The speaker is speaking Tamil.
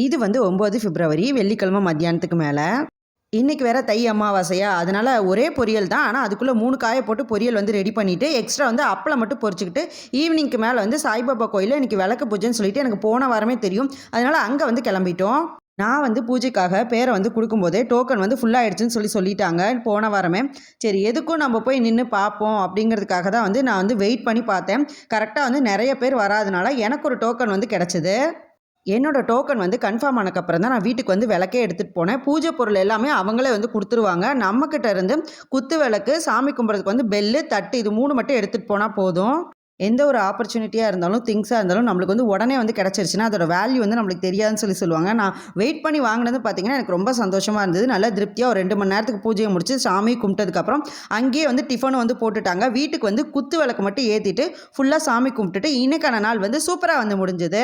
இது வந்து 9 பிப்ரவரி வெள்ளிக்கிழமை மத்தியானத்துக்கு மேலே. இன்றைக்கி வேறு தை அமாவாசையா, அதனால் ஒரே பொரியல் தான். ஆனால் அதுக்குள்ளே 3 காயை போட்டு பொரியல் வந்து ரெடி பண்ணிவிட்டு எக்ஸ்ட்ரா வந்து அப்பளம் மட்டும் பொரிச்சுக்கிட்டு ஈவினிங்க்கு மேலே வந்து சாய்பாபா கோயிலில் இன்றைக்கி விளக்கு பூஜைன்னு சொல்லிட்டு எனக்கு போன வாரமே தெரியும். அதனால் அங்கே வந்து கிளம்பிட்டோம். நான் வந்து பூஜைக்காக பேரை வந்து கொடுக்கும்போதே டோக்கன் வந்து ஃபுல்லாகிடுச்சுன்னு சொல்லிட்டாங்க போன வாரமே. சரி எதுக்கும் நம்ம போய் நின்று பார்ப்போம் அப்படிங்கிறதுக்காக தான் வந்து நான் வந்து வெயிட் பண்ணி பார்த்தேன். கரெக்டாக வந்து நிறைய பேர் வராதனால எனக்கு ஒரு டோக்கன் வந்து கிடச்சிது. என்னோடய டோக்கன் வந்து கன்ஃபார்ம் ஆனக்கப்புறம் தான் நான் வீட்டுக்கு வந்து விளக்கே எடுத்துகிட்டு போனேன். பூஜை பொருள் எல்லாமே அவங்களே வந்து கொடுத்துருவாங்க. நம்மக்கிட்ட இருந்து குத்து விளக்கு, சாமி கும்பிட்றதுக்கு வந்து பெல்லு, தட்டு இது 3 மட்டும் எடுத்துகிட்டு போனால் போதும். எந்த ஒரு ஆப்பர்ச்சுனிட்டியாக இருந்தாலும் திங்ஸாக இருந்தாலும் நம்மளுக்கு வந்து உடனே வந்து கிடச்சிருச்சுன்னா அதோட வேல்யூ வந்து நம்மளுக்கு தெரியாதுன்னு சொல்லுவாங்க. நான் வெயிட் பண்ணி வாங்கினது பார்த்திங்கன்னா எனக்கு ரொம்ப சந்தோஷமாக இருந்தது. நல்லா திருப்தியாக ஒரு 2 மணி நேரத்துக்கு பூஜையை முடிச்சு சாமி கும்பிட்டதுக்கப்புறம் அங்கேயே வந்து டிஃபனும் வந்து போட்டுட்டாங்க. வீட்டுக்கு வந்து குத்து விளக்கு மட்டும் ஏற்றிட்டு ஃபுல்லாக சாமி கும்பிட்டுட்டு இன்றைக்கான நாள் வந்து சூப்பராக வந்து முடிஞ்சுது.